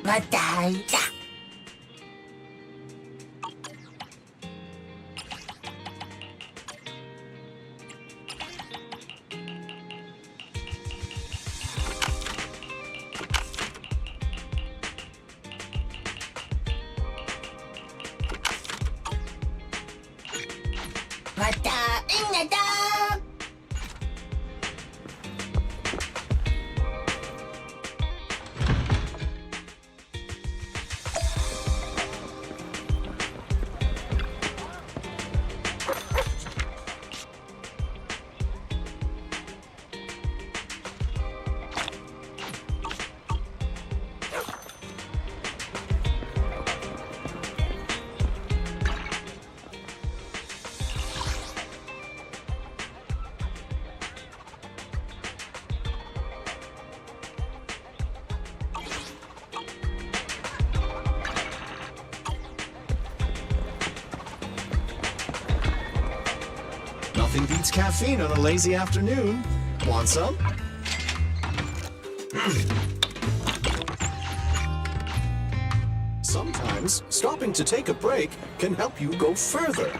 맞다. 맞다. 응나다. Nothing beats caffeine on a lazy afternoon. Want some? Sometimes, stopping to take a break can help you go further.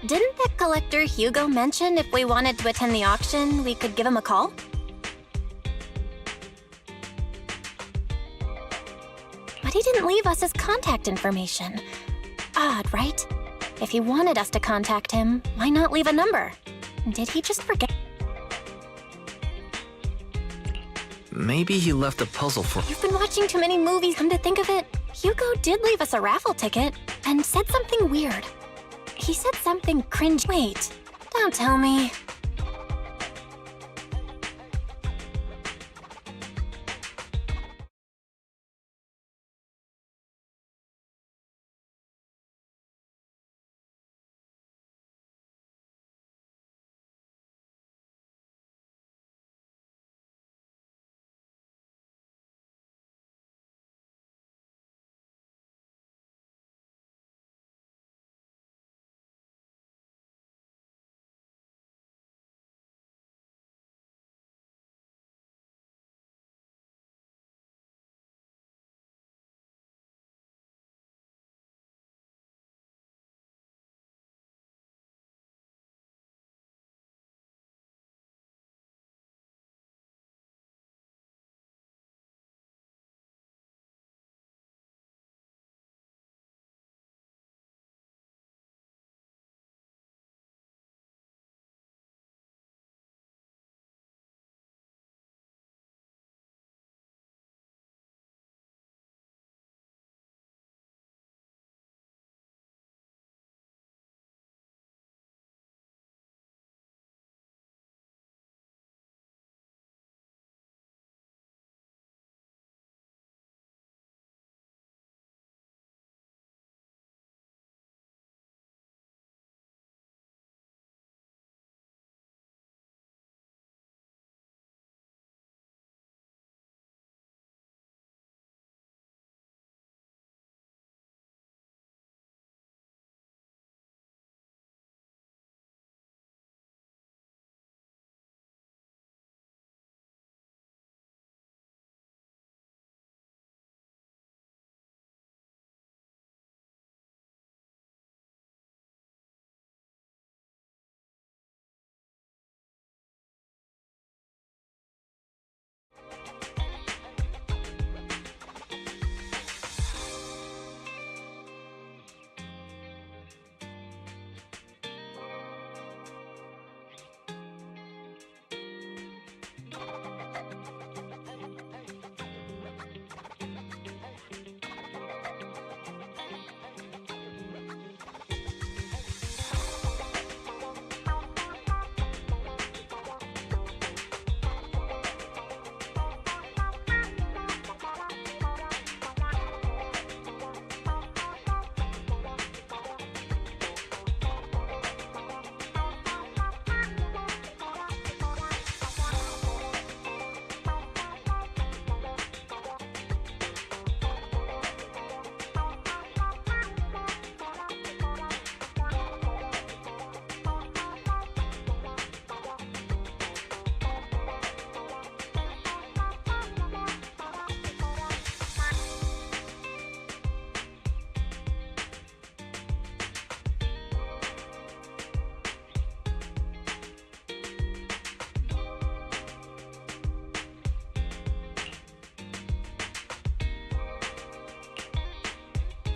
Didn't the collector Hugo mention if we wanted to attend the auction, we could give him a call? But he didn't leave us his contact information. Odd, right? If he wanted us to contact him, why not leave a number? Did he just forget? Maybe he left a puzzle for... You've been watching too many movies, come to think of it. Hugo did leave us a raffle ticket and said something weird. He said something cringe. Wait, don't tell me.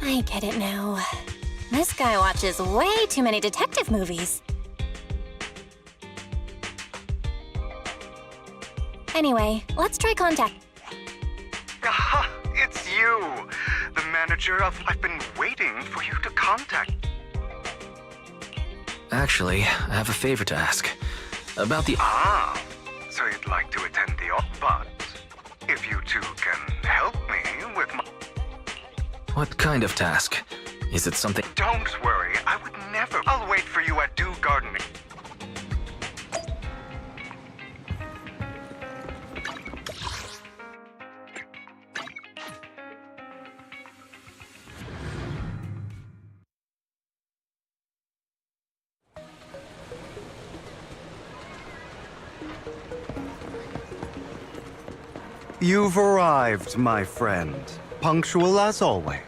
I get it now. This guy watches way too many detective movies. Anyway, let's try contact. Aha, it's you! The manager of... I've been waiting for you to contact. Actually, I have a favor to ask. About the... Ah, so you'd like to attend the... But if you two can help me with my... What kind of task? Is it something... Don't worry, I would never... I'll wait for you at Dew Gardening. You've arrived, my friend. Punctual as always.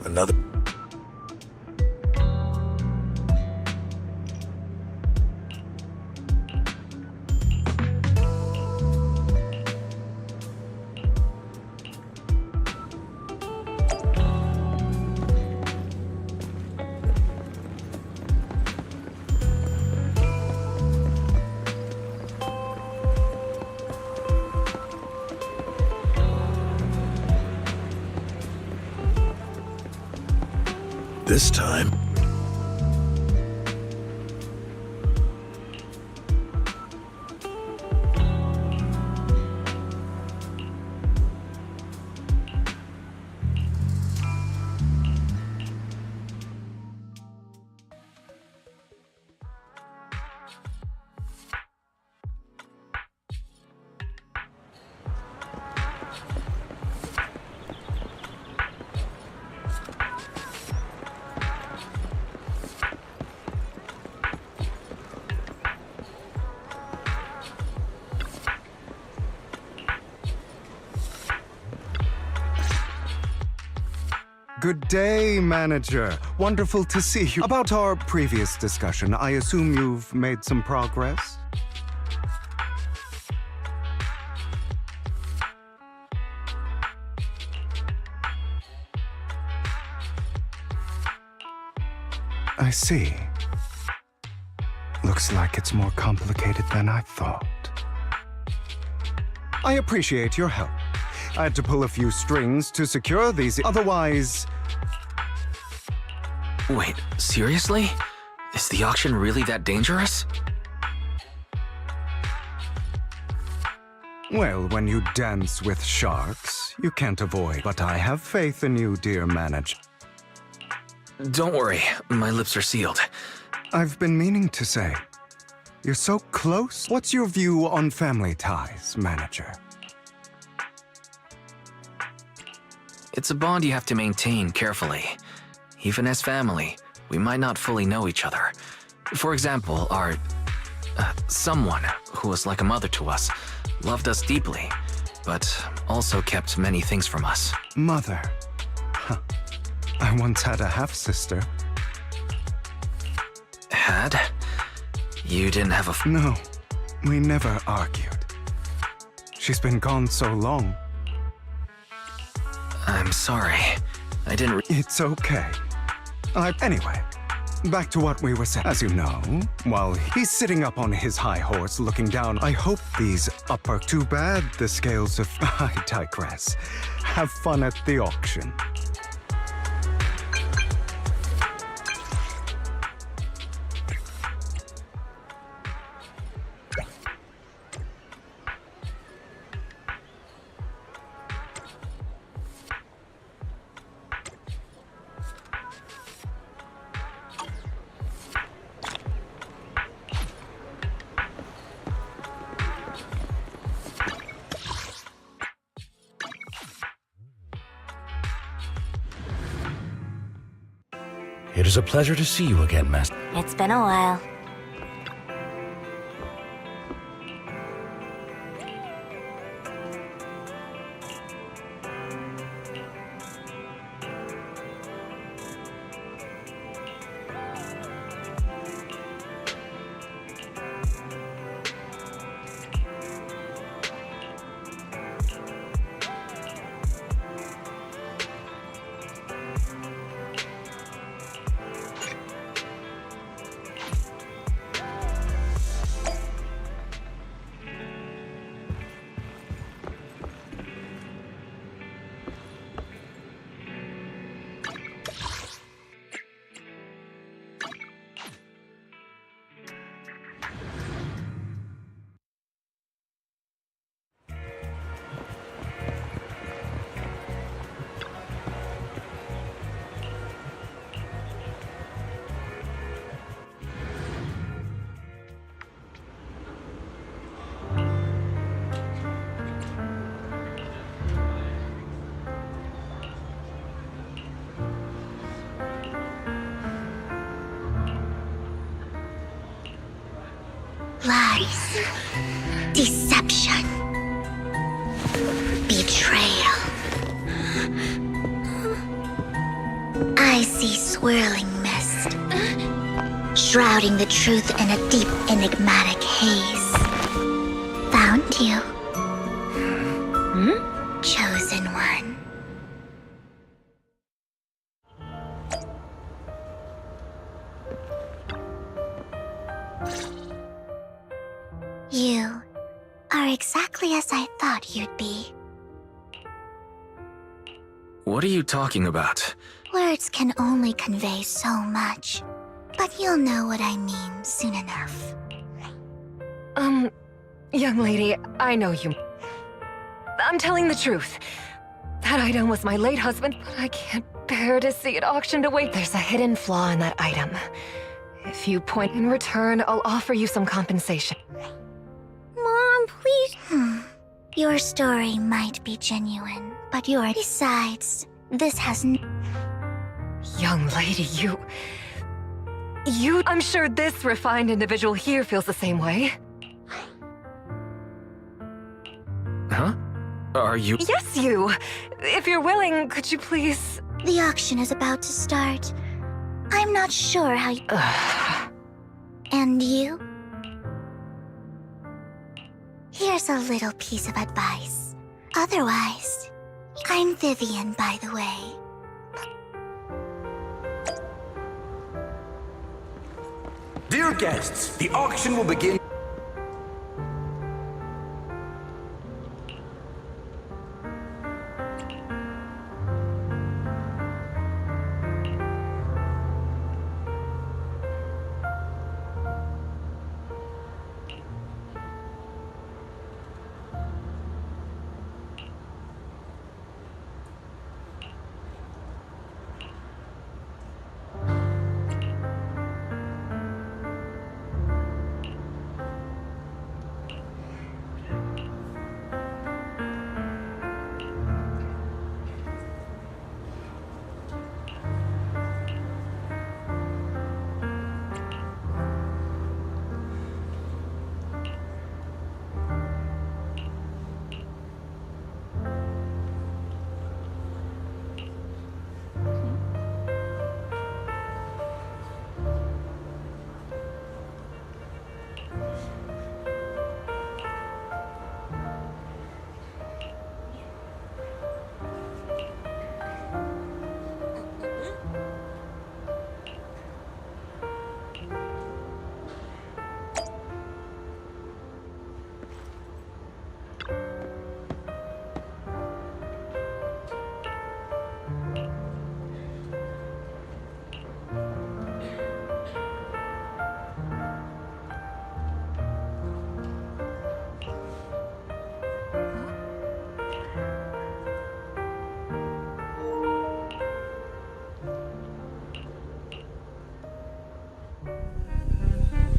Another. This time. Good day, manager. Wonderful to see you. About our previous discussion, I assume you've made some progress? I see. Looks like it's more complicated than I thought. I appreciate your help. I had to pull a few strings to secure these, otherwise... Wait, seriously? Is the auction really that dangerous? Well, when you dance with sharks, you can't avoid. But I have faith in you, dear manager. Don't worry, my lips are sealed. I've been meaning to say, you're so close. What's your view on family ties, manager? It's a bond you have to maintain carefully. Even as family, we might not fully know each other. For example, our... someone who was like a mother to us, loved us deeply, but also kept many things from us. Mother. Huh. I once had a half-sister. Had? You didn't have a... No, we never argued. She's been gone so long. I'm sorry. I didn't... It's okay. Anyway, back to what we were saying. As you know, while he's sitting up on his high horse looking down, I hope these upper... Too bad the scales of... I digress. Have fun at the auction. is a pleasure to see you again, Master. It's been a while. Lies. Deception. Betrayal. I see swirling mist, shrouding the truth in a deep, enigmatic haze. Found you. Chosen one. You are exactly as I thought you'd be. What are you talking about? Words can only convey so much, but you'll know what I mean soon enough. Young lady, I know you. I'm telling the truth. That item was my late husband, but I can't bear to see it auctioned away. There's a hidden flaw in that item. If you point in return, I'll offer you some compensation. Mom, please. Your story might be genuine, but you're... Besides, this hasn't... Young lady, you... I'm sure this refined individual here feels the same way. Huh? Are you... Yes, you! If you're willing, could you please... The auction is about to start. I'm not sure how you... And you? Here's a little piece of advice. Otherwise, I'm Vivian, by the way. Dear guests, the auction will begin.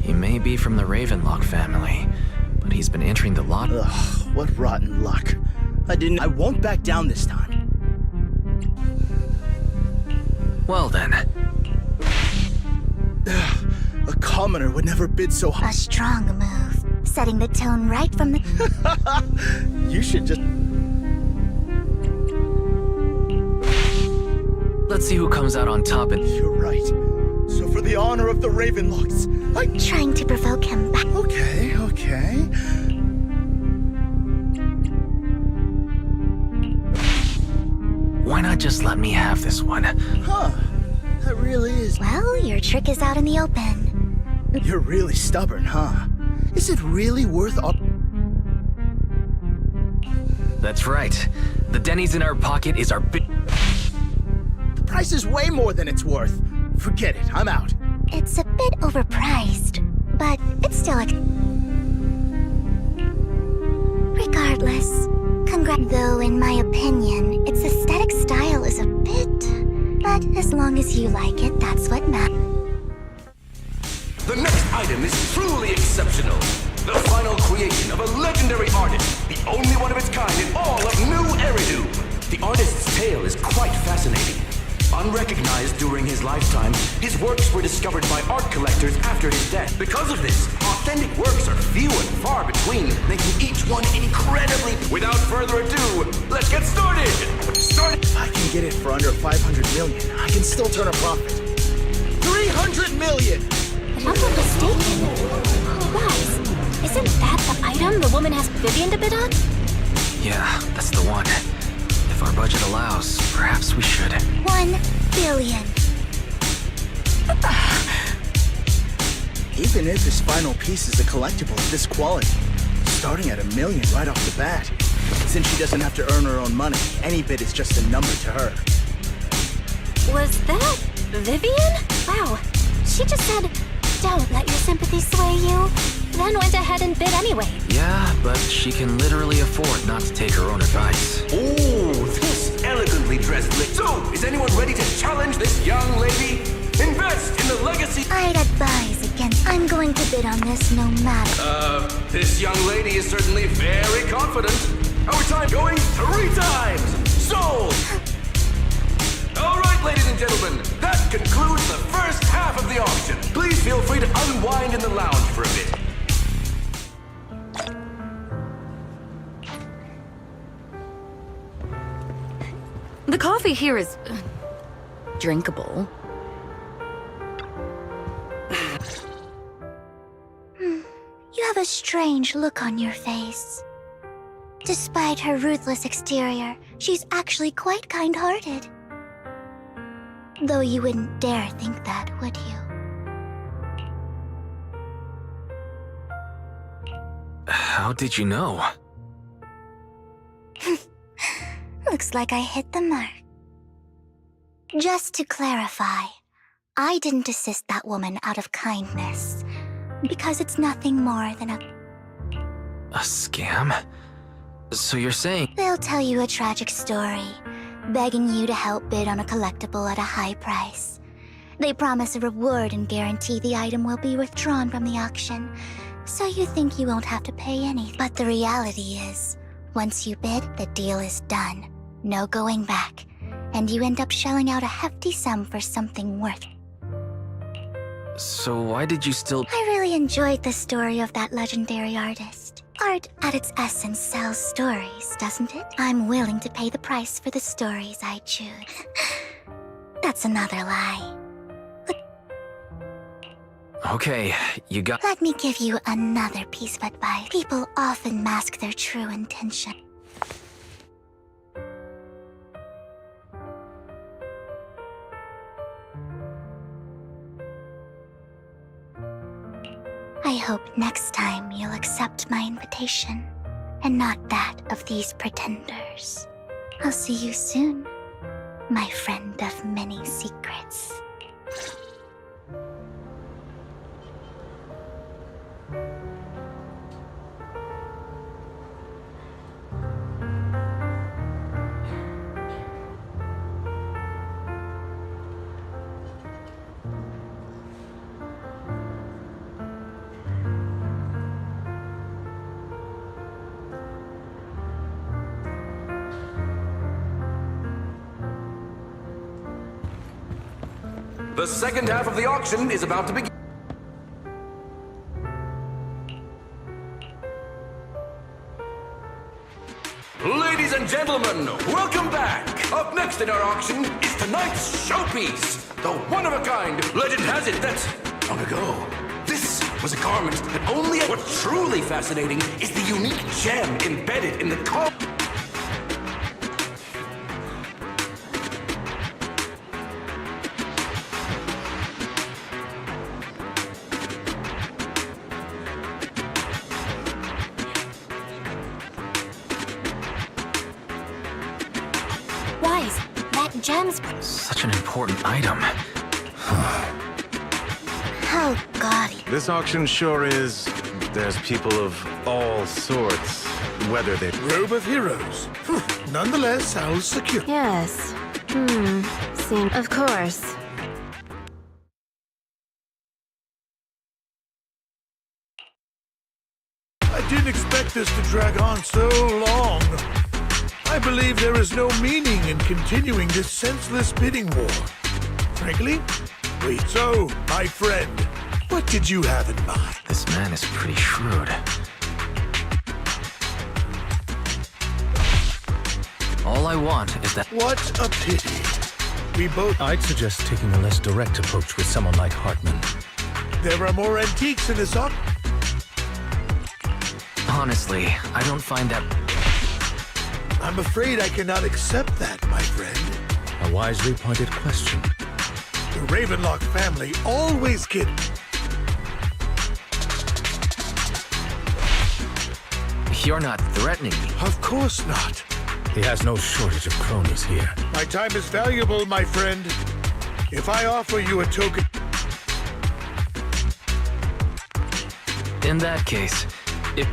He may be from the Ravenlock family, but he's been entering the lot. Ugh, what rotten luck. I won't back down this time. Well then. A commoner would never bid so high. A strong move, setting the tone right from the... You should just... Let's see who comes out on top and... You're right. So for the honor of the Ravenlocks, Trying to provoke him back. Okay. Why not just let me have this one? Huh. That really is... Well, your trick is out in the open. You're really stubborn, huh? Is it really worth all... That's right. The Denny's in our pocket is our big... The price is way more than it's worth. Forget it, I'm out. It's a bit overpriced, but it's still a... Regardless, though in my opinion, its aesthetic style is a bit... But as long as you like it, that's what matters. The next item is truly exceptional. The final creation of a legendary artist, the only one of its kind in all of New Eridu. The artist's tale is quite fascinating. Unrecognized during his lifetime, his works were discovered by art collectors after his death. Because of this, authentic works are few and far between, making each one incredibly... Without further ado, let's get started! If I can get it for under 500 million, I can still turn a profit. 300 million! If I'm not mistaken... Guys, isn't that the item the woman asked Vivian to bid on? Yeah, that's the one. If our budget allows, perhaps we should. 1 billion. Even if his final piece is a collectible of this quality, starting at $1 million right off the bat. Since she doesn't have to earn her own money, any bid is just a number to her. Was that Vivian? Wow, she just said, "Don't let your sympathy sway you," then went ahead and bid anyway. Yeah, but she can literally afford not to take her own advice. Oh, this elegantly dressed lady. So, is anyone ready to challenge this young lady? Invest in the legacy... I'd advise against... I'm going to bid on this no matter. This young lady is certainly very confident. Our time going 3 times. Sold! All right, ladies and gentlemen, that concludes the first half of the auction. Please feel free to unwind in the lounge for a bit. The coffee here is... drinkable. You have a strange look on your face. Despite her ruthless exterior, she's actually quite kind-hearted. Though you wouldn't dare think that, would you? How did you know? Looks like I hit the mark. Just to clarify, I didn't assist that woman out of kindness, because it's nothing more than a scam? So you're saying... They'll tell you a tragic story, begging you to help bid on a collectible at a high price. They promise a reward and guarantee the item will be withdrawn from the auction, so you think you won't have to pay any. But the reality is, once you bid, the deal is done. No going back. And you end up shelling out a hefty sum for something worth. So why did you still... I really enjoyed the story of that legendary artist. Art, at its essence, sells stories, doesn't it? I'm willing to pay the price for the stories I choose. That's another lie. Okay, you got... Let me give you another piece of advice. People often mask their true intention. I hope next time you'll accept my invitation, and not that of these pretenders. I'll see you soon, my friend of many secrets. The second half of the auction is about to begin. Ladies and gentlemen, welcome back! Up next in our auction is tonight's showpiece, the one-of-a-kind. Legend has it that long ago, this was a garment that only... What's truly fascinating is the unique gem embedded in the car. Wise, that gem's... Such an important item. Oh, gaudy. This auction sure is. There's people of all sorts, whether they... Robe of Heroes. Nonetheless, sounds secure. Yes. Of course. I didn't expect this to drag on so long. I believe there is no meaning in continuing this senseless bidding war. Frankly, wait. So, my friend, what did you have in mind? This man is pretty shrewd. All I want is that... What a pity. We both... I'd suggest taking a less direct approach with someone like Hartman. There are more antiques in this auction. Honestly, I don't find that... I'm afraid I cannot accept that, my friend. A wisely pointed question. The Ravenlock family always kid... You're not threatening me. Of course not. He has no shortage of cronies here. My time is valuable, my friend. If I offer you a token... In that case, if...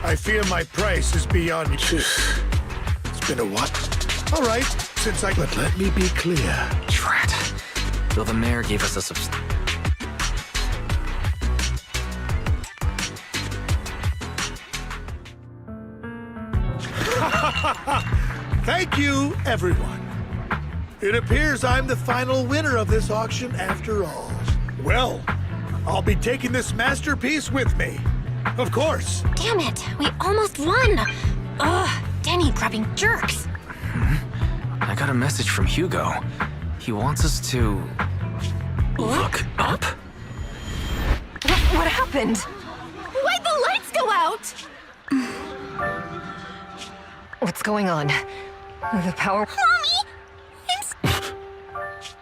I fear my price is beyond... It's been a what? All right, since I... But let me be clear. Drat. Though the mayor gave us a Thank you, everyone. It appears I'm the final winner of this auction after all. Well, I'll be taking this masterpiece with me. Of course. Damn it, we almost won! Ugh, Denny-grabbing jerks! I got a message from Hugo. He wants us to... look up? What happened? Why'd the lights go out? What's going on? The power...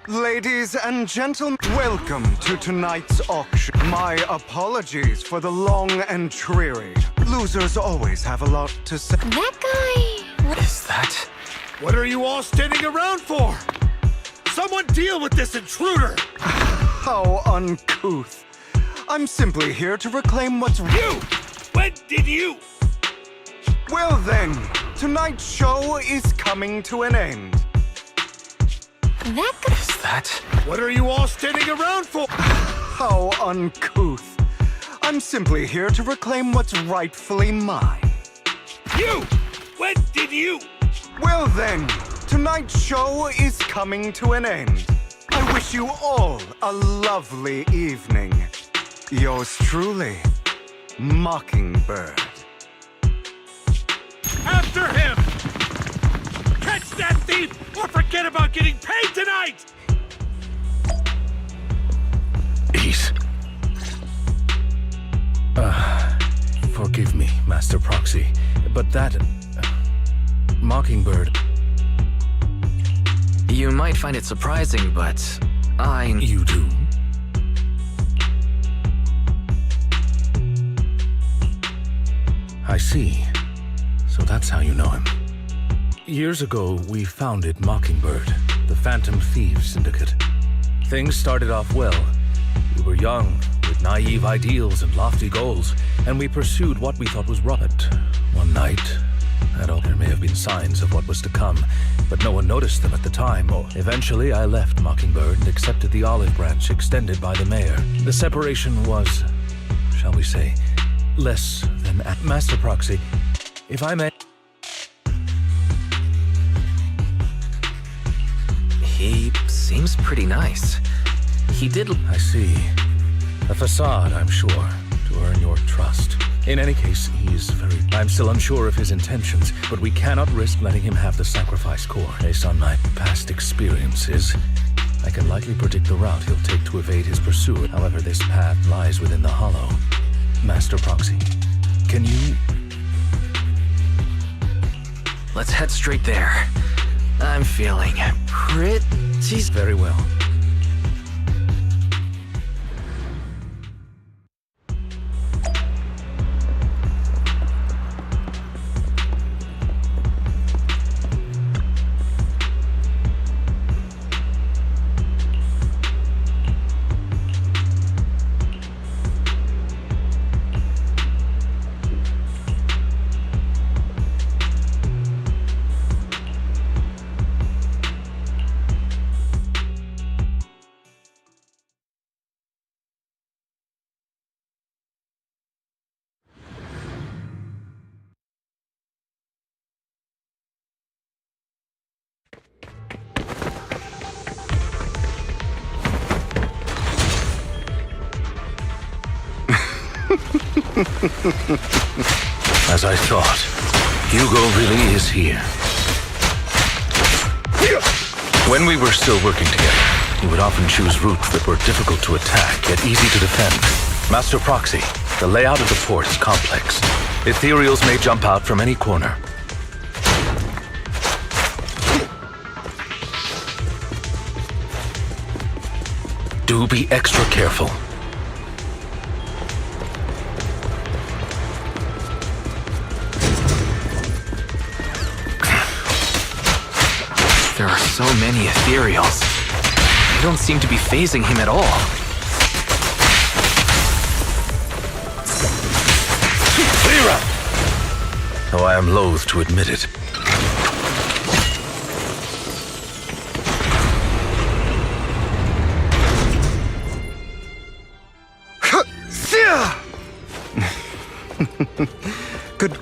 Ladies and gentlemen, welcome to tonight's auction. My apologies for the long and dreary. Losers always have a lot to say. That guy... Is that... What are you all standing around for? Someone deal with this intruder! How uncouth. I'm simply here to reclaim what's... You! When did you... Well then, tonight's show is coming to an end. That guy... Is that... What are you all standing around for? How uncouth. I'm simply here to reclaim what's rightfully mine. You! When did you... Well then, tonight's show is coming to an end. I wish you all a lovely evening. Yours truly, Mockingbird. After him! Catch that thief, or forget about getting paid tonight! Ease. Forgive me, Master Proxy, but that... Mockingbird... You might find it surprising, but You do? I see. So that's how you know him. Years ago, we founded Mockingbird, the Phantom Thieves Syndicate. Things started off well. We were young, with naive ideals and lofty goals, and we pursued what we thought was right. One night, there may have been signs of what was to come, but no one noticed them at the time. Eventually, I left Mockingbird and accepted the olive branch extended by the mayor. The separation was, shall we say, less than... Master Proxy, if I may... he seems pretty nice. He did... I see. A facade, I'm sure, to earn your trust. In any case, he's very... I'm still unsure of his intentions, but we cannot risk letting him have the sacrifice core. Based on my past experiences, I can likely predict the route he'll take to evade his pursuer. However, this path lies within the hollow. Master Proxy, can you... Let's head straight there. I'm feeling pretty... Very well. As I thought, Hugo really is here. When we were still working together, he would often choose routes that were difficult to attack, yet easy to defend. Master Proxy, the layout of the port is complex. Ethereals may jump out from any corner. Do be extra careful. There are so many ethereals. They don't seem to be phasing him at all. Clear up! Though I am loath to admit it. Good.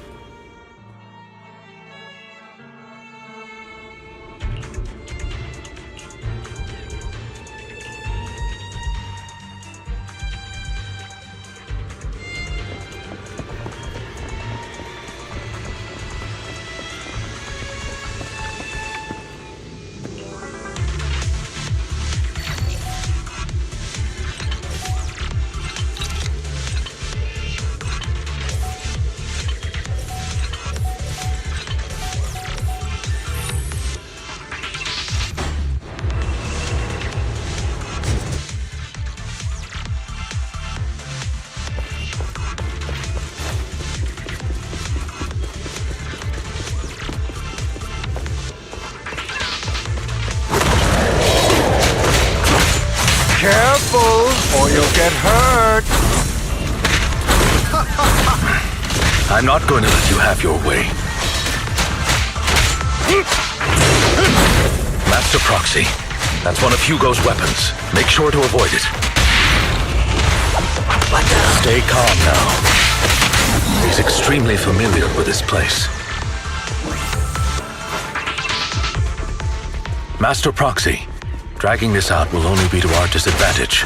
Careful, or you'll get hurt. I'm not going to let you have your way. Master Proxy, that's one of Hugo's weapons. Make sure to avoid it. Stay calm now. He's extremely familiar with this place. Master Proxy, dragging this out will only be to our disadvantage.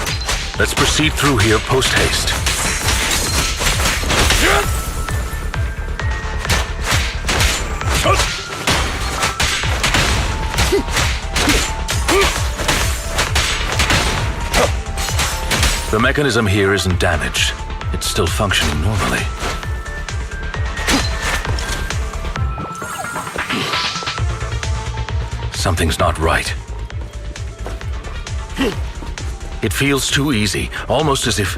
Let's proceed through here post-haste. The mechanism here isn't damaged. It's still functioning normally. Something's not right. It feels too easy, almost as if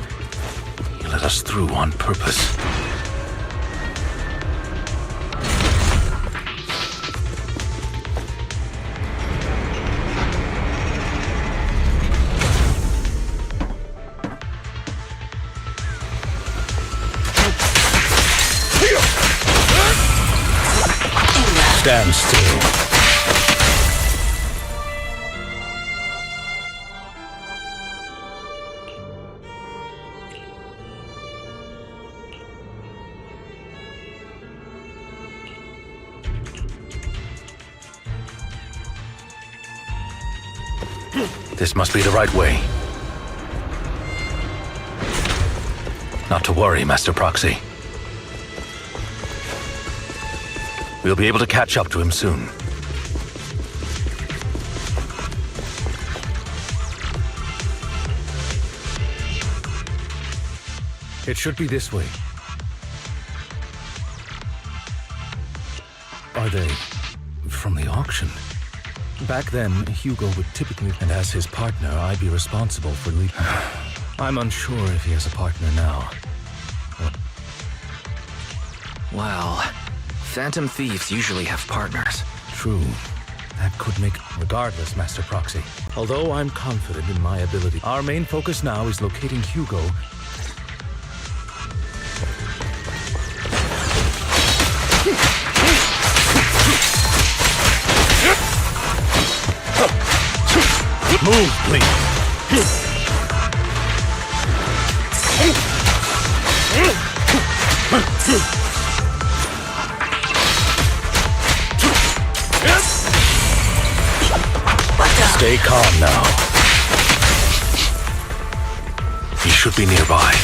you let us through on purpose. Stand still. This must be the right way. Not to worry, Master Proxy. We'll be able to catch up to him soon. It should be this way. Are they from the auction? Back then, Hugo would typically, and as his partner, I'd be responsible for leading. I'm unsure if he has a partner now. Well, Phantom Thieves usually have partners. True. That could make... Regardless, Master Proxy. Although I'm confident in my ability, our main focus now is locating Hugo. Move, please. Stay calm now. He should be nearby.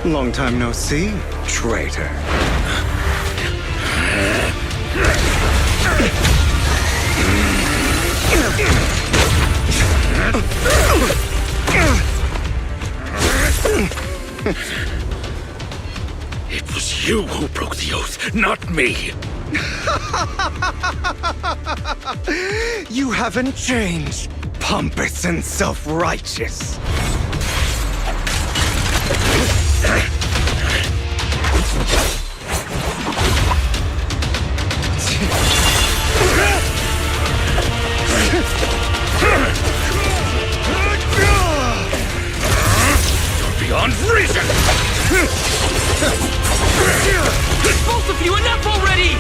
Long time no see, traitor. It was you who broke the oath, not me. You haven't changed, pompous and self-righteous. You're beyond reason! Both of you, enough already!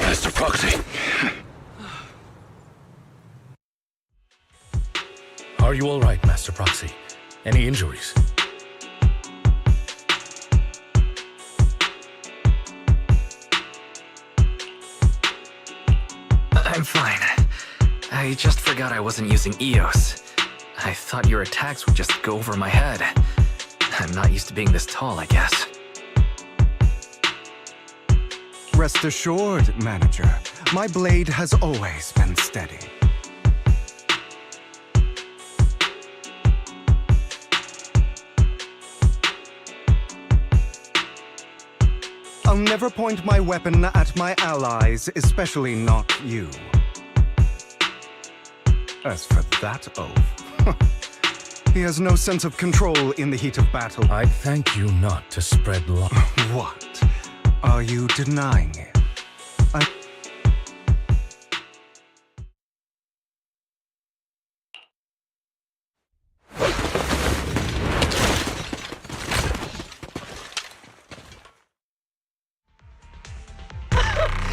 Master Proxy. Are you all right, Master Proxy? Any injuries? I'm fine. I just forgot I wasn't using EOS. I thought your attacks would just go over my head. I'm not used to being this tall, I guess. Rest assured, Manager, my blade has always been steady. I'll never point my weapon at my allies, especially not you. As for that oath, he has no sense of control in the heat of battle. I'd thank you not to spread lie. What? Are you denying it?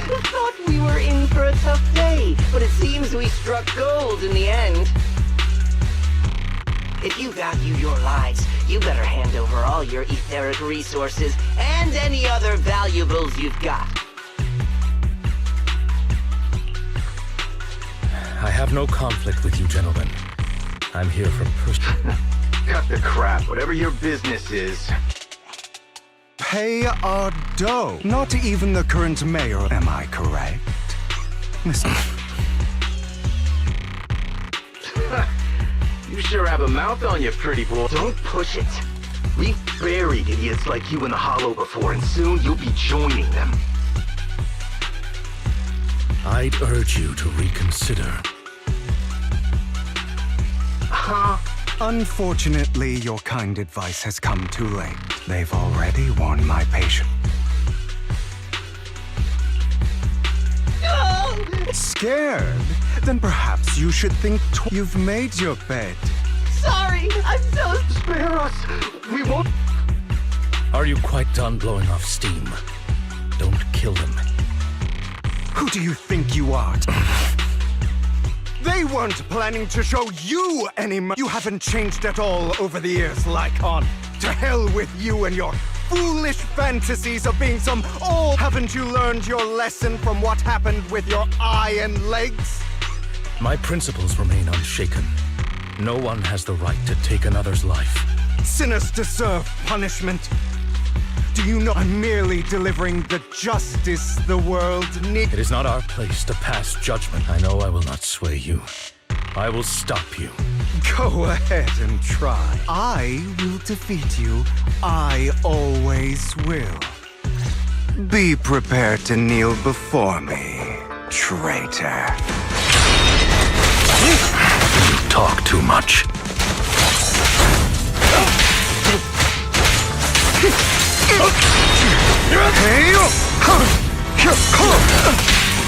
Thought we were in for a tough day, but it seems we struck gold in the end. If you value your lives, you better hand over all your etheric resources and any other valuables you've got. I have no conflict with you, gentlemen. I'm here for personal... Cut the crap, whatever your business is. Pay our dough. Not even the current mayor, am I correct? Listen. You sure have a mouth on you, pretty boy. Don't push it. We've buried idiots like you in the Hollow before, and soon you'll be joining them. I'd urge you to reconsider. Unfortunately, your kind advice has come too late. They've already won my patience. scared, then perhaps you should think you've made your bed. Sorry, I'm so... Spare us! We won't... Are you quite done blowing off steam? Don't kill them. Who do you think you are? They weren't planning to show you any You haven't changed at all over the years, Lycon. To hell with you and your foolish fantasies of being some old... Haven't you learned your lesson from what happened with your eye and legs? My principles remain unshaken. No one has the right to take another's life. Sinners deserve punishment. Do you know I'm merely delivering the justice the world needs? It is not our place to pass judgment. I know I will not sway you. I will stop you. Go ahead and try. I will defeat you. I always will. Be prepared to kneel before me, traitor. You talk too much.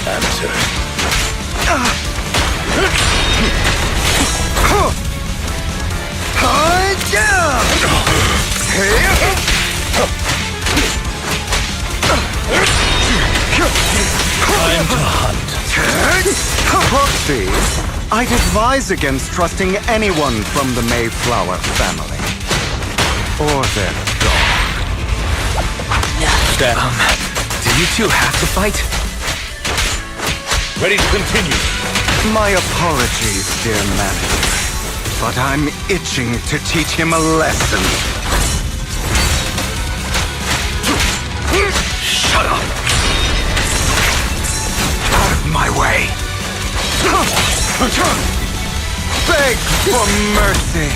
Answer. Time to hunt. Proxy, I'd advise against trusting anyone from the Mayflower family. Or their dog. Do you two have to fight? Ready to continue. My apologies, dear manager. But I'm itching to teach him a lesson. Shut up! Out of my way! Beg for mercy!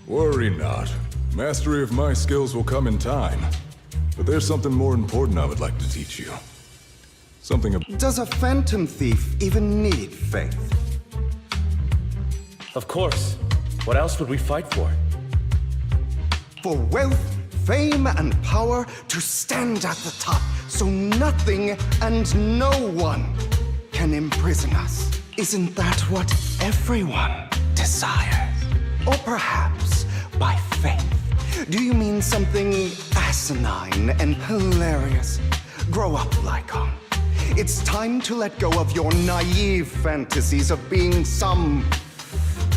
Worry not. Mastery of my skills will come in time. But there's something more important I would like to teach you. Something Does a phantom thief even need faith? Of course. What else would we fight for? For wealth, fame, and power to stand at the top, so nothing and no one can imprison us. Isn't that what everyone desires? Or perhaps by faith. Do you mean something asinine and hilarious? Grow up, Lycon. It's time to let go of your naive fantasies of being some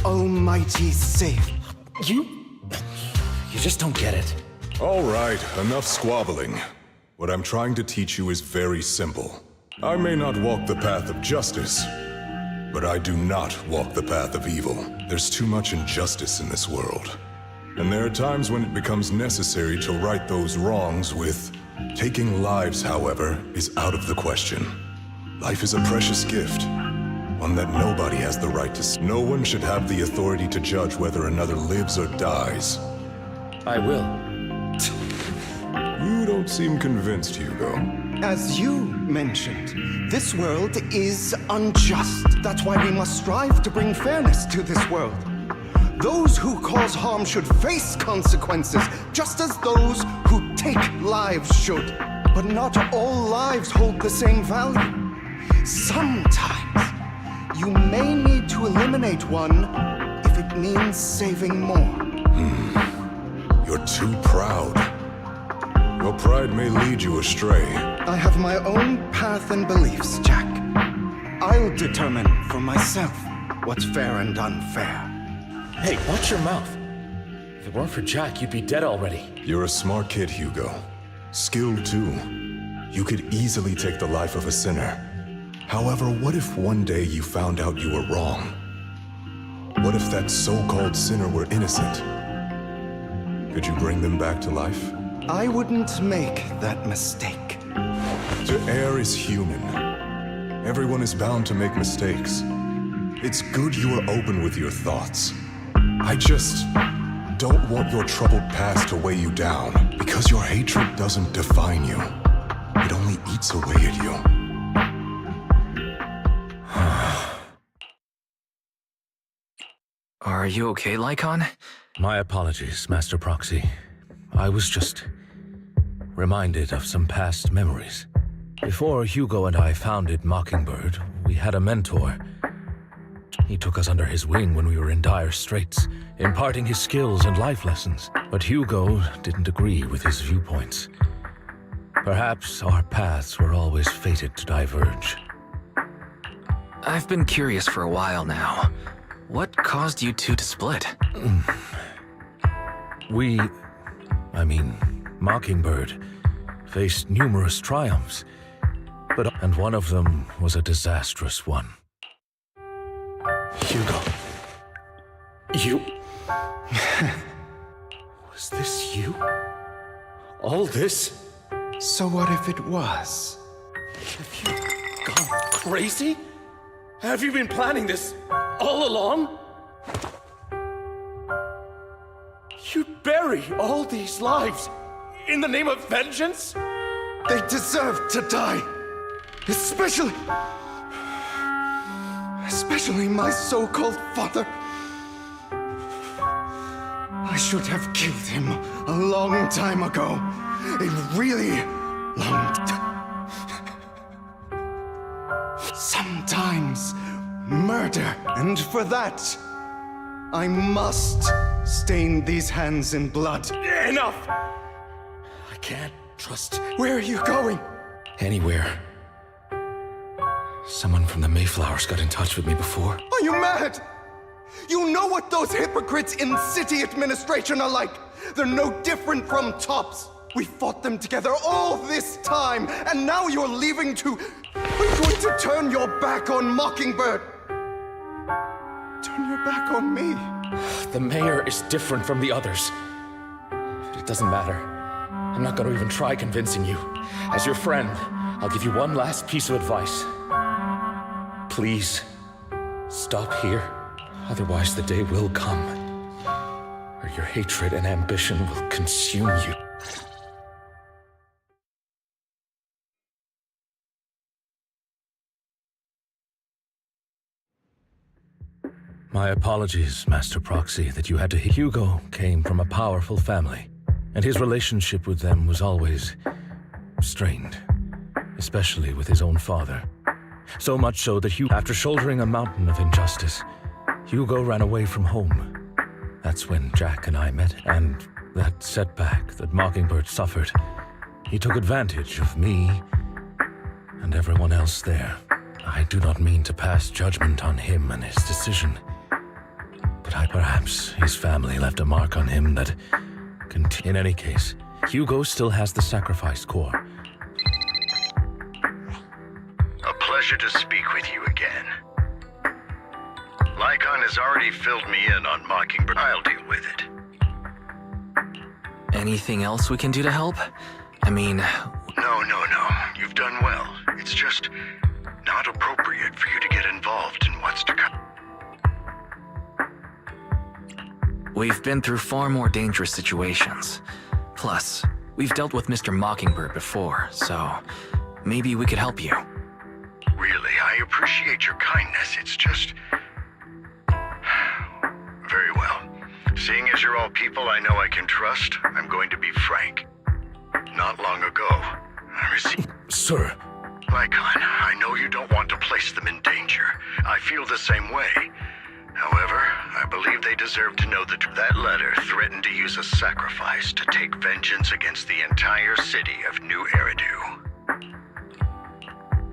almighty savior. You just don't get it. All right, enough squabbling. What I'm trying to teach you is very simple. I may not walk the path of justice, but I do not walk the path of evil. There's too much injustice in this world. And there are times when it becomes necessary to right those wrongs with... Taking lives, however, is out of the question. Life is a precious gift, one that nobody has the right to... No one should have the authority to judge whether another lives or dies. I will. You don't seem convinced, Hugo. As you mentioned, this world is unjust. That's why we must strive to bring fairness to this world. Those who cause harm should face consequences, just as those who take lives should. But not all lives hold the same value. Sometimes, you may need to eliminate one if it means saving more. You're too proud. Your pride may lead you astray. I have my own path and beliefs, Jack. I'll determine for myself what's fair and unfair. Hey, watch your mouth. If it weren't for Jack, you'd be dead already. You're a smart kid, Hugo. Skilled too. You could easily take the life of a sinner. However, what if one day you found out you were wrong? What if that so-called sinner were innocent? Could you bring them back to life? I wouldn't make that mistake. To err is human. Everyone is bound to make mistakes. It's good you are open with your thoughts. I just don't want your troubled past to weigh you down, because your hatred doesn't define you. It only eats away at you. Are you okay, Lycon? My apologies, Master Proxy. I was just reminded of some past memories. Before Hugo and I founded Mockingbird, we had a mentor. He took us under his wing when we were in dire straits, imparting his skills and life lessons. But Hugo didn't agree with his viewpoints. Perhaps our paths were always fated to diverge. I've been curious for a while now. What caused you two to split? Mockingbird faced numerous triumphs, and one of them was a disastrous one. Hugo. You... Was this you? All this? So what if it was? Have you gone crazy? Have you been planning this all along? You'd bury all these lives in the name of vengeance? They deserve to die. Especially my so-called father. I should have killed him a long time ago. A really long time. Sometimes murder, and for that, I must stain these hands in blood. Enough! I can't trust... Where are you going? Anywhere. Someone from the Mayflowers got in touch with me before. Are you mad? You know what those hypocrites in city administration are like. They're no different from tops. We fought them together all this time, and now you're leaving to... You're going to turn your back on Mockingbird. Turn your back on me. The mayor is different from the others. But it doesn't matter. I'm not going to even try convincing you. As your friend, I'll give you one last piece of advice. Please, stop here. Otherwise, the day will come where your hatred and ambition will consume you. My apologies, Master Proxy, that you had to... Hugo came from a powerful family, and his relationship with them was always strained, especially with his own father. So much so that after shouldering a mountain of injustice, Hugo ran away from home. That's when Jack and I met, and that setback that Mockingbird suffered, he took advantage of me and everyone else there. I do not mean to pass judgment on him and his decision, but perhaps his family left a mark on him that in any case, Hugo still has the sacrifice core. A pleasure to speak with you again. Lycon has already filled me in on Mockingbird. I'll deal with it. Anything else we can do to help? I mean... No. You've done well. It's just not appropriate for you to get involved in what's to come. We've been through far more dangerous situations. Plus, we've dealt with Mr. Mockingbird before, so maybe we could help you. Really, I appreciate your kindness. It's just... Very well. Seeing as you're all people I know I can trust, I'm going to be frank. Not long ago, I received... Sir. Lycon, I know you don't want to place them in danger. I feel the same way. However, I believe they deserve to know that that letter threatened to use a sacrifice to take vengeance against the entire city of New Eridu.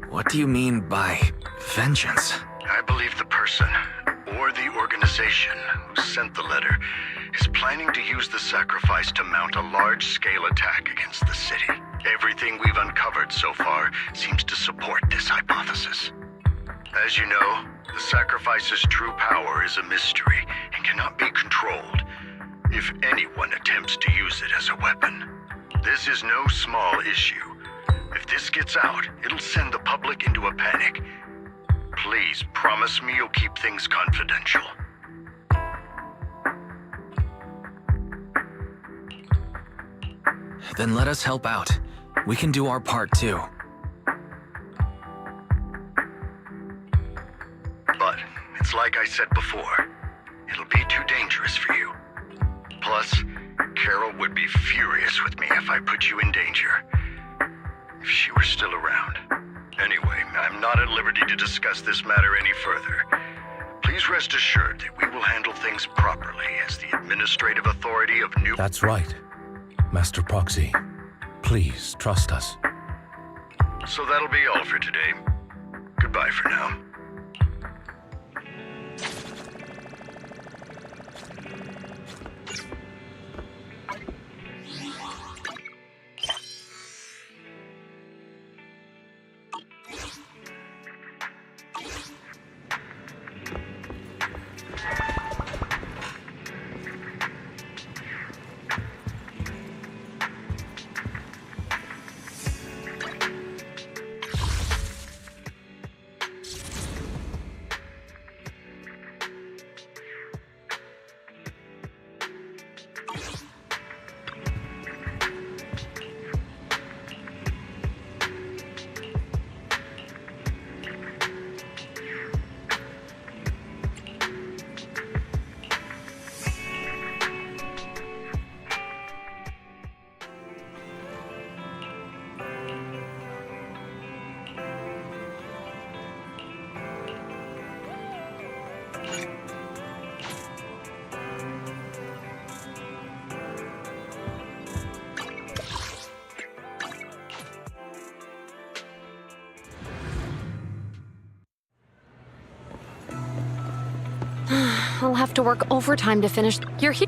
What do you mean by vengeance? I believe the person, or the organization, who sent the letter is planning to use the sacrifice to mount a large-scale attack against the city. Everything we've uncovered so far seems to support this hypothesis. As you know, the sacrifice's true power is a mystery and cannot be controlled if anyone attempts to use it as a weapon. This is no small issue. If this gets out, it'll send the public into a panic. Please promise me you'll keep things confidential. Then let us help out. We can do our part too. But it's like I said before, it'll be too dangerous for you. Plus, Carol would be furious with me if I put you in danger. If she were still around. Anyway, I'm not at liberty to discuss this matter any further. Please rest assured that we will handle things properly as the administrative authority of New... That's right. Master Proxy, please trust us. So that'll be all for today. Goodbye for now. I'll have to work overtime to finish. You're here.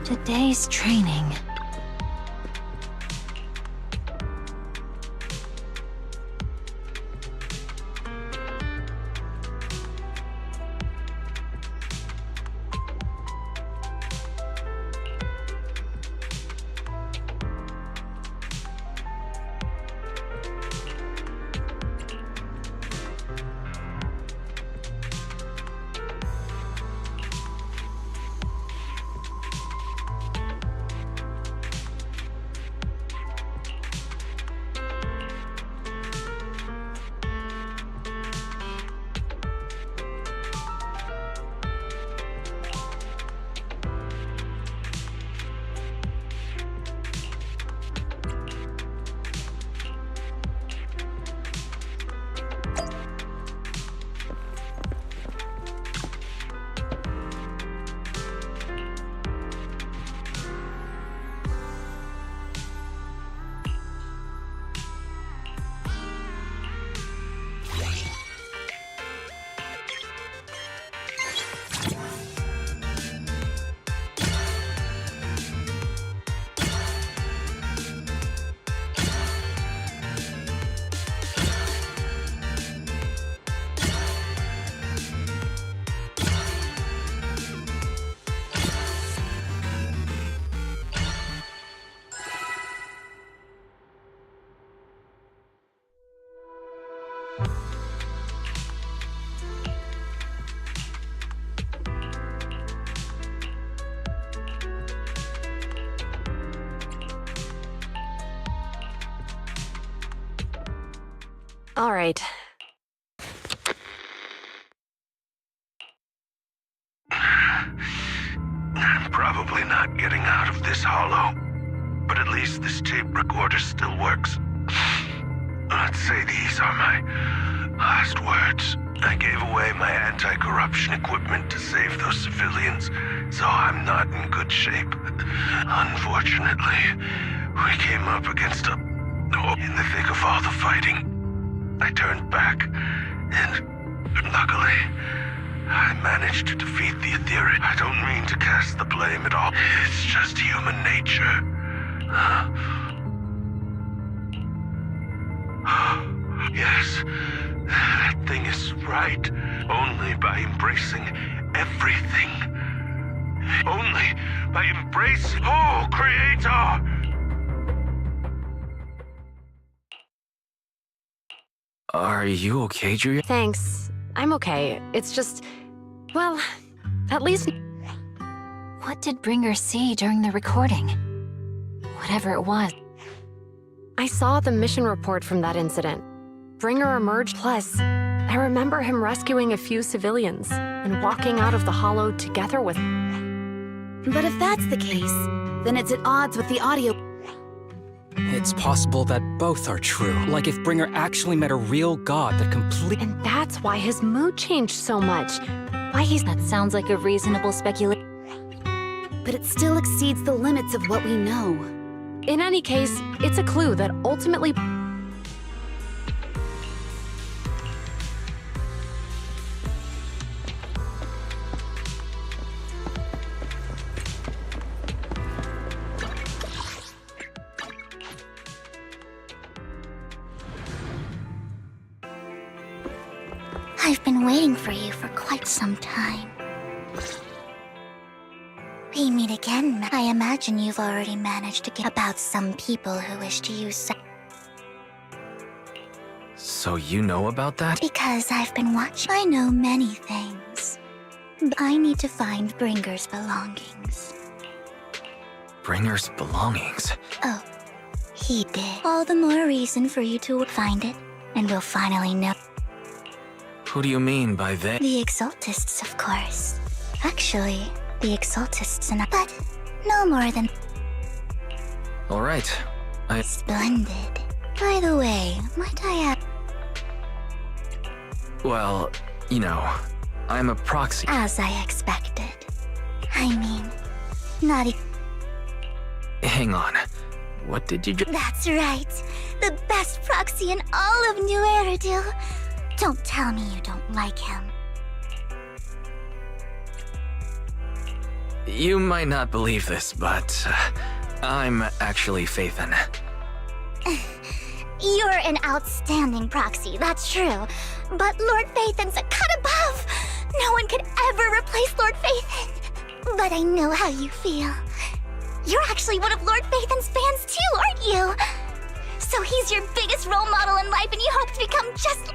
Today's training. All right. I'm probably not getting out of this hollow, but at least this tape recorder still works. Let's say these are my last words. I gave away my anti-corruption equipment to save those civilians, so I'm not in good shape. Unfortunately, we came up against in the thick of all the fighting. I turned back, and luckily, I managed to defeat the Ethereal. I don't mean to cast the blame at all. It's just human nature. Yes, that thing is right. Only by embracing everything. Only by embracing... Oh, Creator! Are you okay, Julia? Thanks. I'm okay. It's just... Well, at least... What did Bringer see during the recording? Whatever it was. I saw the mission report from that incident. Bringer emerged, plus, I remember him rescuing a few civilians and walking out of the hollow together with... But if that's the case, then it's at odds with the audio. It's possible that both are true. Like if Bringer actually met a real god that completely... And that's why his mood changed so much. Why he's... That sounds like a reasonable speculation. But it still exceeds the limits of what we know. In any case, it's a clue that ultimately... I've been waiting for you for quite some time. We meet again. I imagine you've already managed to get about some people who wish to use... So you know about that? Because I've been watching. I know many things. But I need to find Bringer's belongings. Bringer's belongings? Oh, he did. All the more reason for you to find it, and we'll finally know. Who do you mean by they? The Exaltists, of course. Actually, the Exaltists and I... But no more than... All right. Splendid. By the way, might I add... Well, you know, I'm a proxy. As I expected. I mean, not e... Hang on. What did you just... That's right. The best proxy in all of New Eridu. Don't tell me you don't like him. You might not believe this, but I'm actually Phaethon. You're an outstanding proxy, that's true. But Lord Phaethon's a cut above. No one could ever replace Lord Phaethon. But I know how you feel. You're actually one of Lord Phaethon's fans too, aren't you? So he's your biggest role model in life and you hope to become just...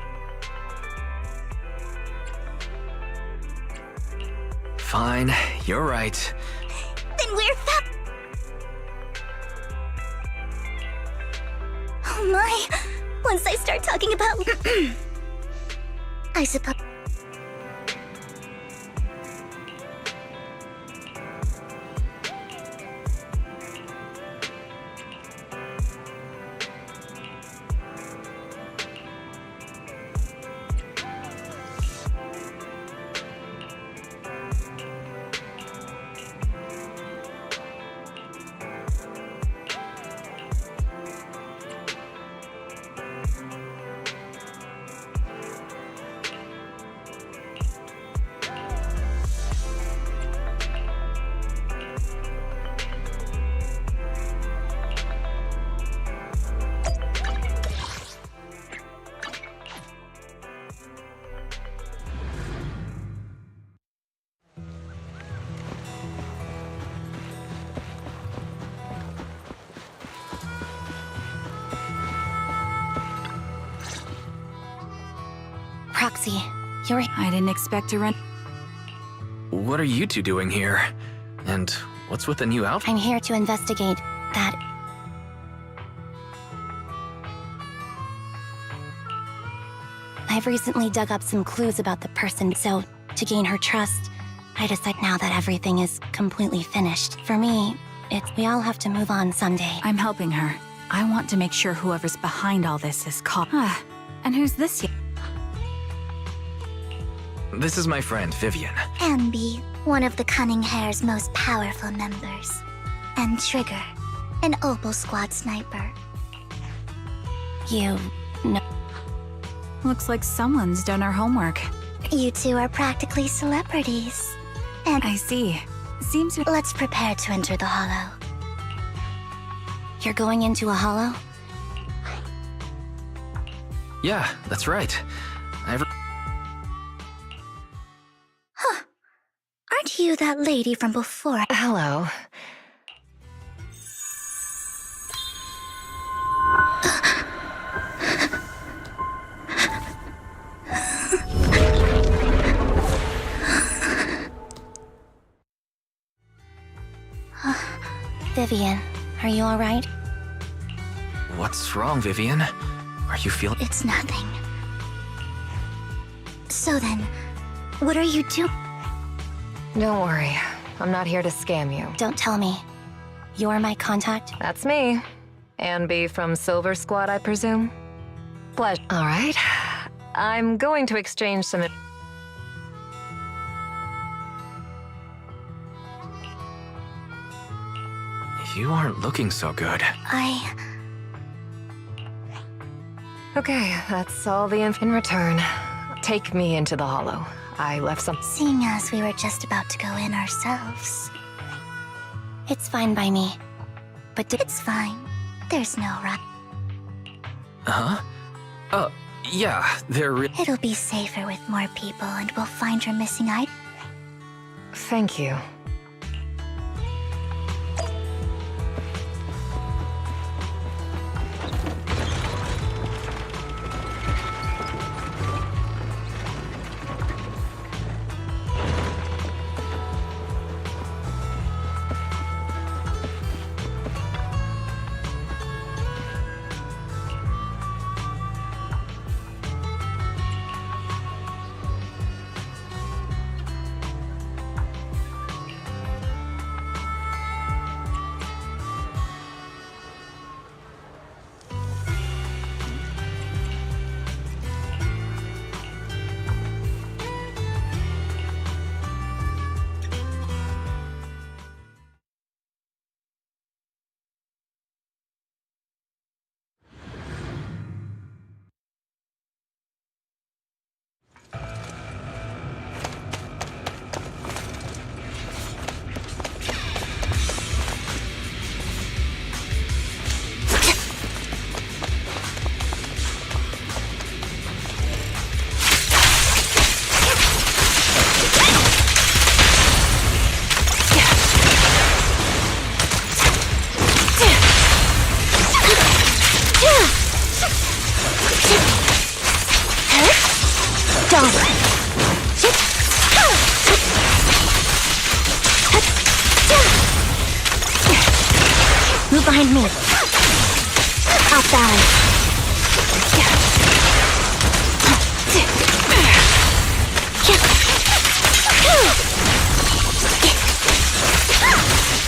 Fine, you're right. Then we're Oh my! Once I start talking about... I suppose... Proxy, you're... I didn't expect to run... What are you two doing here? And what's with the new outfit? I'm here to investigate that... I've recently dug up some clues about the person, so to gain her trust, I decide now that everything is completely finished. For me, we all have to move on someday. I'm helping her. I want to make sure whoever's behind all this is caught. And who's this? This is my friend, Vivian. Ambi, one of the Cunning Hair's most powerful members. And Trigger, an Opal Squad sniper. You know. Looks like someone's done our homework. You two are practically celebrities. And I see. Seems let's prepare to enter the Hollow. You're going into a hollow? Yeah, that's right. Aren't you that lady from before? Hello. Vivian, are you alright? What's wrong, Vivian? Are you feeling— It's nothing. So then, what are you doing? Don't worry. I'm not here to scam you. Don't tell me. You're my contact? That's me. Ambi from Silver Squad, I presume? Pleasure. All right. I'm going to exchange some— You aren't looking so good. Okay, that's all the in return. Take me into the Hollow. I left some— Seeing as we were just about to go in ourselves. It's fine by me. But it's fine. There's no rush. Huh? Yeah, It'll be safer with more people and we'll find your missing item. Thank you. Move behind me. Off balance.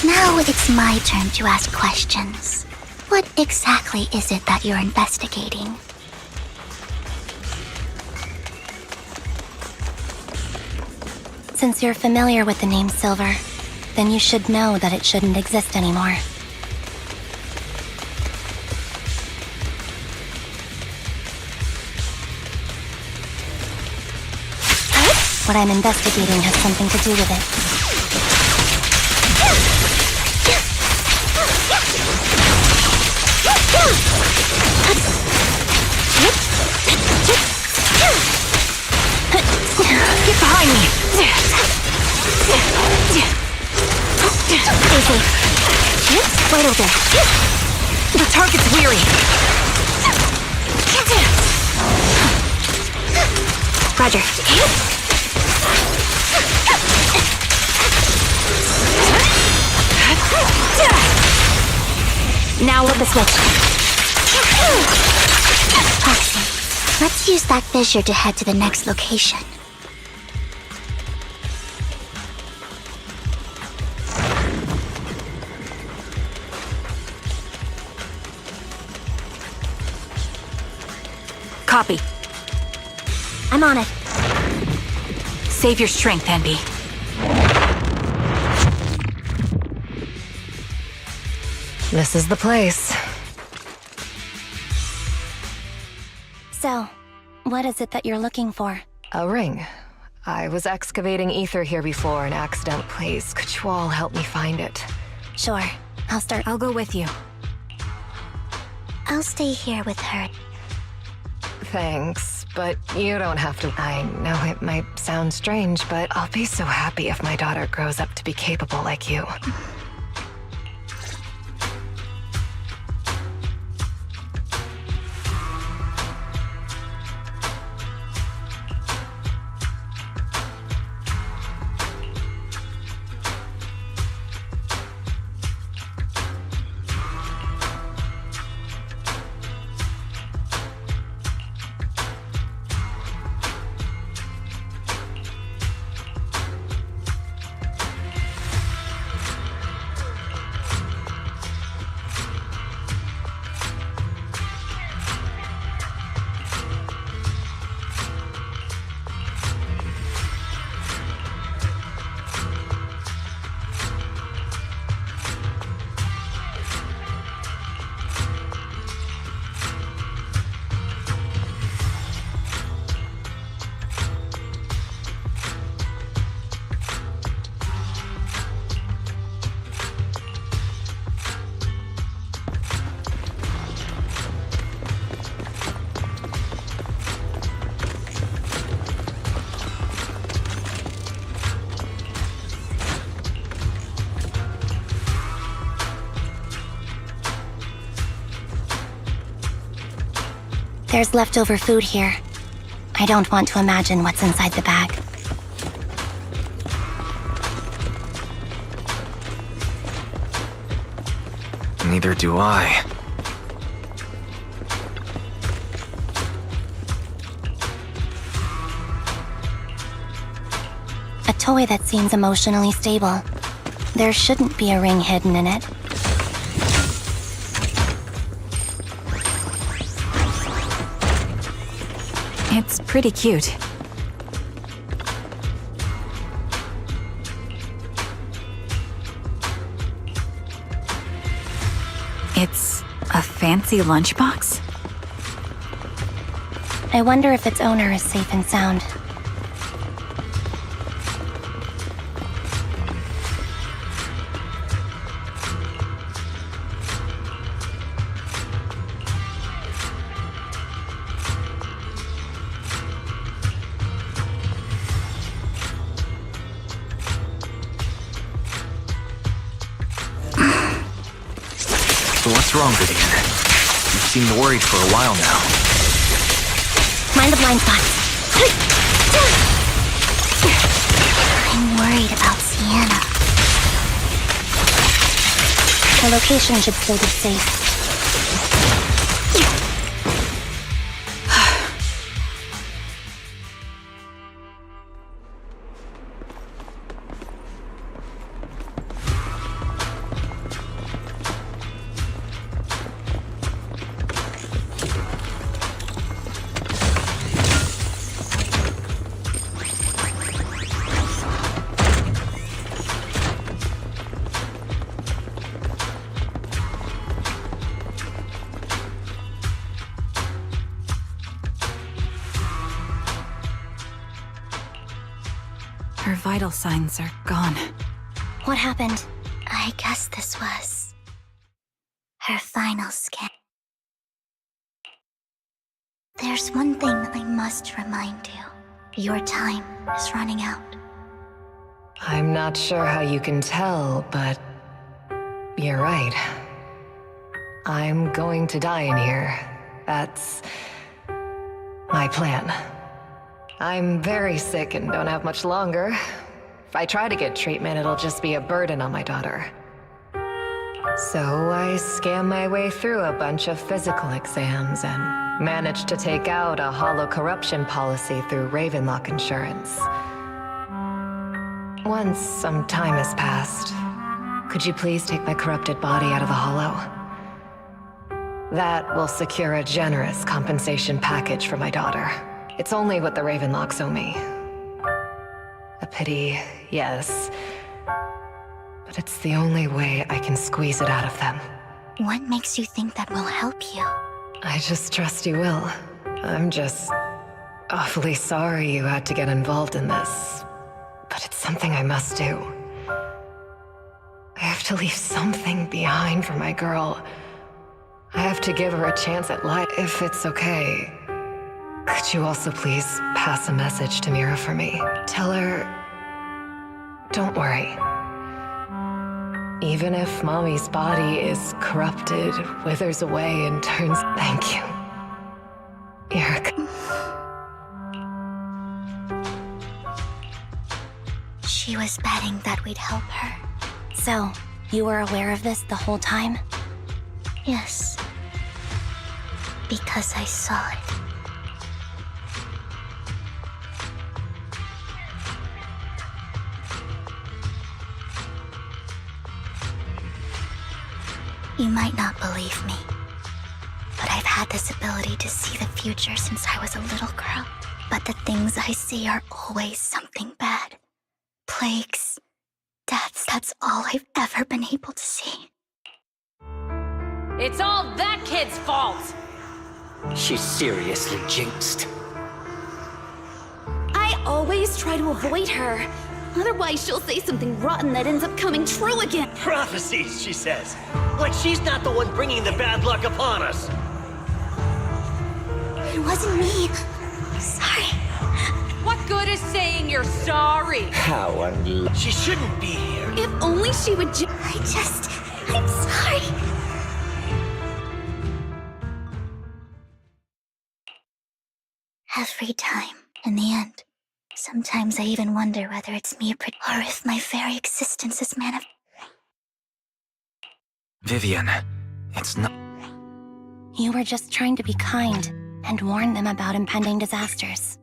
Now it's my turn to ask questions. What exactly is it that you're investigating? Since you're familiar with the name Silver, then you should know that it shouldn't exist anymore. What I'm investigating has something to do with it. Get behind me! Easy. Wide open. The target's weary. Roger. Now flip the switch. Proxy. Let's use that fissure to head to the next location. Copy. I'm on it. Save your strength, Envy. This is the place. So, what is it that you're looking for? A ring. I was excavating ether here before and accidentally. Please, could you all help me find it? Sure. I'll go with you. I'll stay here with her. Thanks, but you don't have to. I know it might sound strange, but I'll be so happy if my daughter grows up to be capable like you. There's leftover food here. I don't want to imagine what's inside the bag. Neither do I. A toy that seems emotionally stable. There shouldn't be a ring hidden in it. It's pretty cute. It's a fancy lunchbox? I wonder if its owner is safe and sound. What's wrong, Vivian? You seem worried for a while now. Mind the blind spots. I'm worried about Sienna. The location should still be safe. Her vital signs are gone. What happened? I guess this was her final scan. There's one thing I must remind you. Your time is running out. I'm not sure how you can tell, but you're right. I'm going to die in here. That's my plan. I'm very sick and don't have much longer. If I try to get treatment, it'll just be a burden on my daughter. So I scammed my way through a bunch of physical exams and managed to take out a hollow corruption policy through Ravenlock Insurance. Once some time has passed, could you please take my corrupted body out of the hollow? That will secure a generous compensation package for my daughter. It's only what the Ravenlocks owe me. A pity, yes. But it's the only way I can squeeze it out of them. What makes you think that will help you? I just trust you will. I'm just awfully sorry you had to get involved in this. But it's something I must do. I have to leave something behind for my girl. I have to give her a chance at life, if it's okay. Could you also please pass a message to Mira for me? Tell her, don't worry. Even if Mommy's body is corrupted, withers away, and turns... Thank you. Eric. She was betting that we'd help her. So, you were aware of this the whole time? Yes. Because I saw it. You might not believe me, but I've had this ability to see the future since I was a little girl. But the things I see are always something bad. Plagues, deaths, that's all I've ever been able to see. It's all that kid's fault! She's seriously jinxed. I always try to avoid her. Otherwise, she'll say something rotten that ends up coming true again. Prophecies, she says. Like she's not the one bringing the bad luck upon us. It wasn't me. Sorry. What good is saying you're sorry? How unlucky. She shouldn't be here. If only she would I'm sorry. Every time, in the end. Sometimes I even wonder whether it's me or if my very existence is Vivian, it's not... You were just trying to be kind and warn them about impending disasters.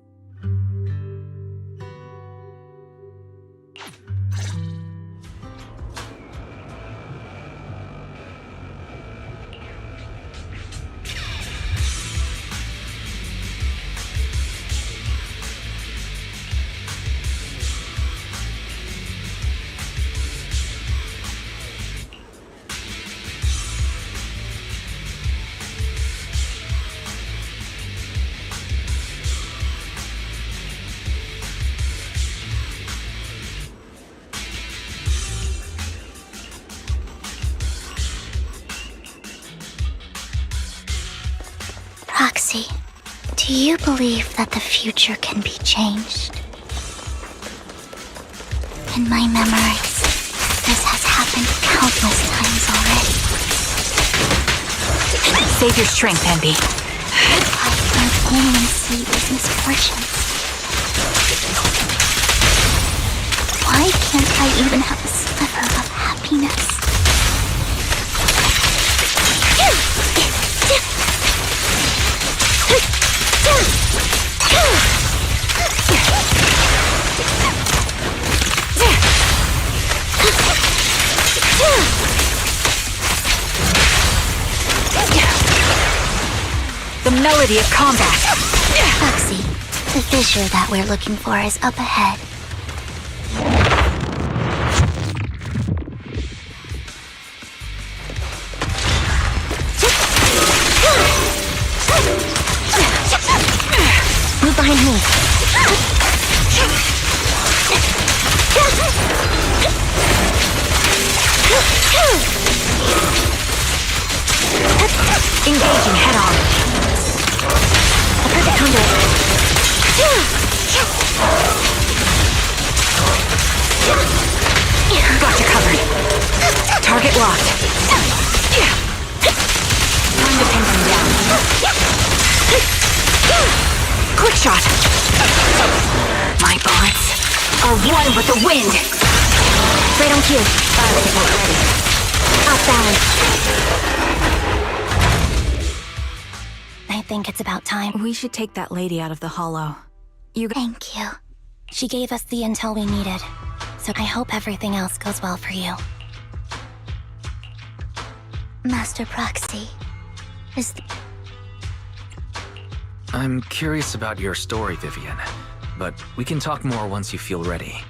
Roxy, do you believe that the future can be changed? In my memories, this has happened countless times already. Save your strength, Envy. I can't only see these misfortunes. Why can't I even have a sliver of happiness? The melody of combat. Roxy, the fissure that we're looking for is up ahead. Move behind me. Engaging head on. A perfect conduit. Got you covered. Target locked. Time to pin them down. Quick shot. My bullets are one with the wind. Right on cue. Fire support ready. off balance. I think it's about time. We should take that lady out of the hollow. Thank you. She gave us the intel we needed, so I hope everything else goes well for you. Master Proxy, I'm curious about your story, Vivian, but we can talk more once you feel ready.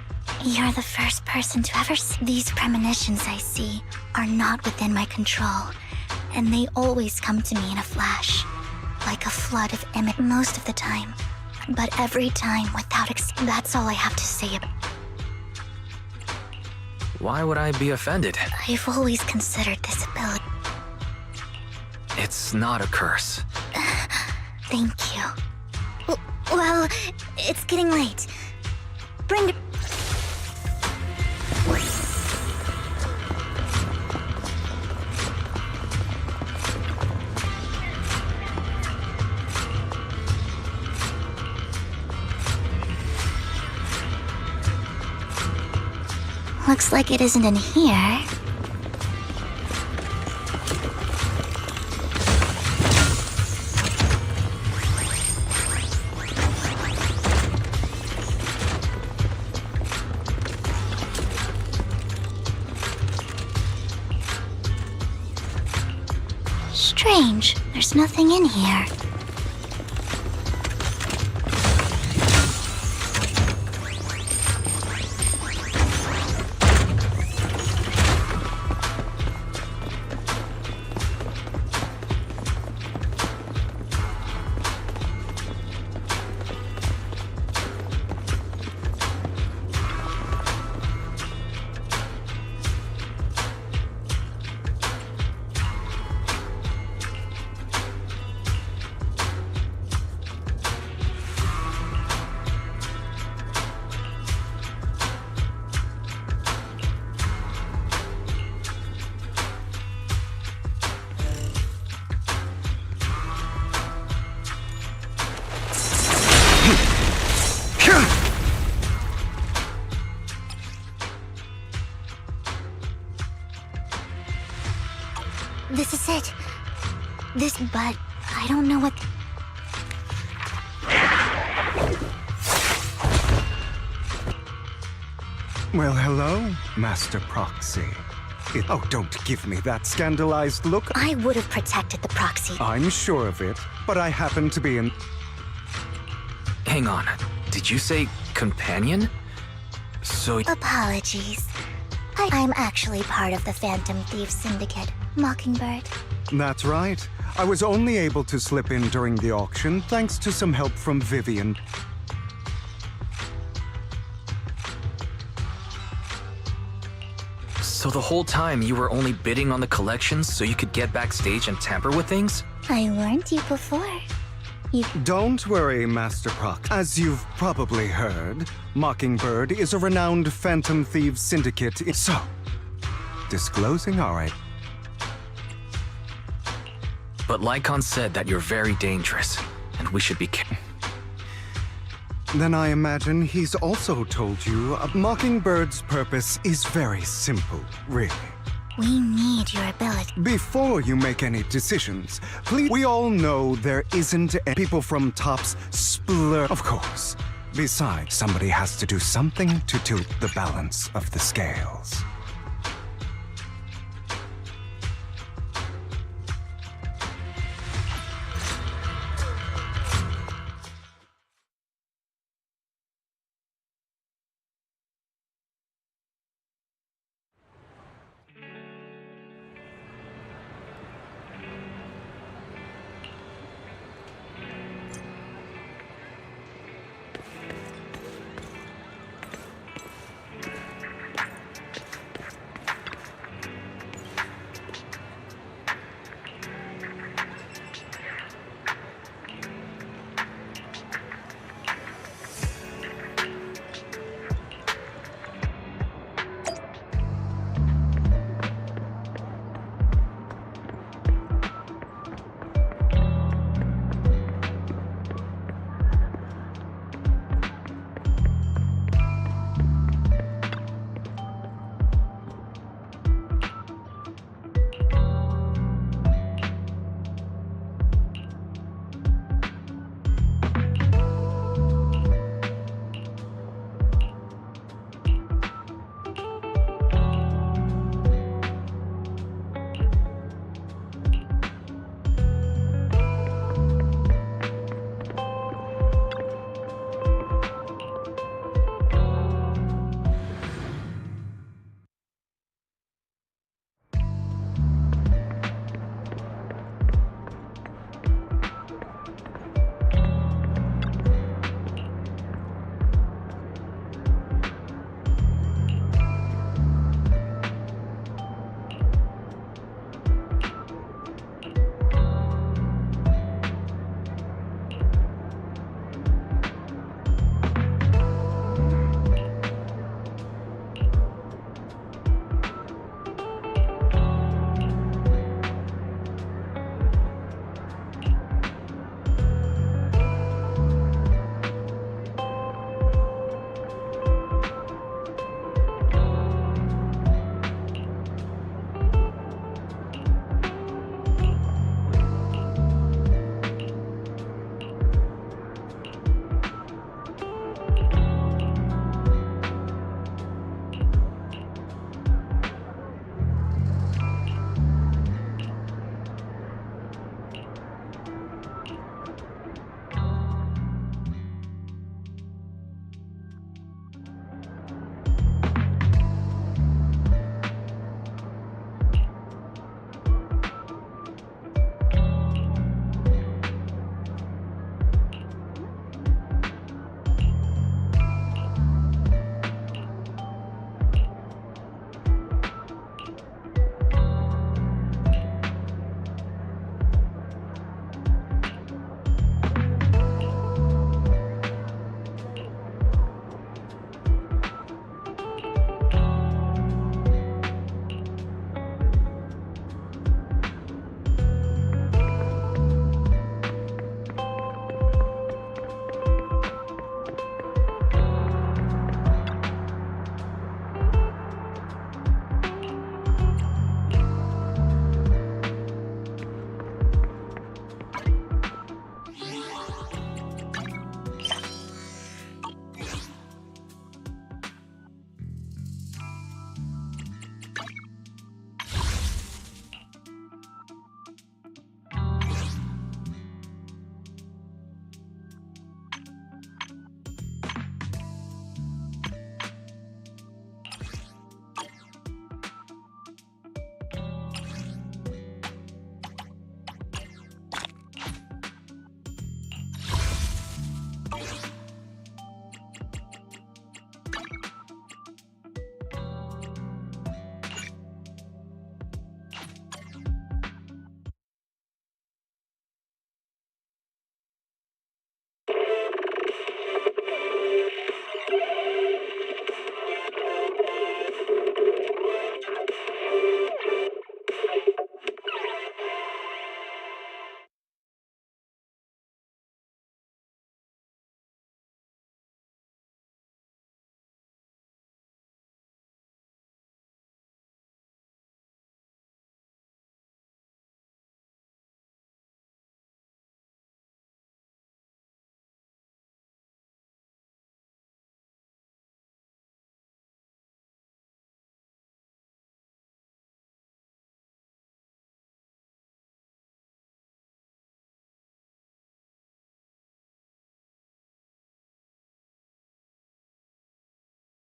You're the first person to ever see. These premonitions I see are not within my control, and they always come to me in a flash, like a flood of image most of the time. But every time without that's all I have to say about. Why would I be offended? I've always considered this ability. It's not a curse. Thank you. Well, it's getting late. Bring it. Looks like it isn't in here. Strange, there's nothing in here. This is it. But I don't know what. Well, hello, Master Proxy. Oh, don't give me that scandalized look. I would have protected the Proxy. I'm sure of it, but I happen to be in. Hang on. Did you say companion? So. Apologies. I'm actually part of the Phantom Thieves Syndicate, Mockingbird. That's right. I was only able to slip in during the auction thanks to some help from Vivian. So the whole time you were only bidding on the collections so you could get backstage and tamper with things? I warned you before. Don't worry, Master Prox. As you've probably heard, Mockingbird is a renowned Phantom Thieves Syndicate. So, disclosing our. But Lycon said that you're very dangerous, and we should be careful. Then I imagine he's also told you Mockingbird's purpose is very simple, really. We need your ability. Before you make any decisions, please. We all know there isn't any people from Top's splur. Of course. Besides, somebody has to do something to tilt the balance of the scales.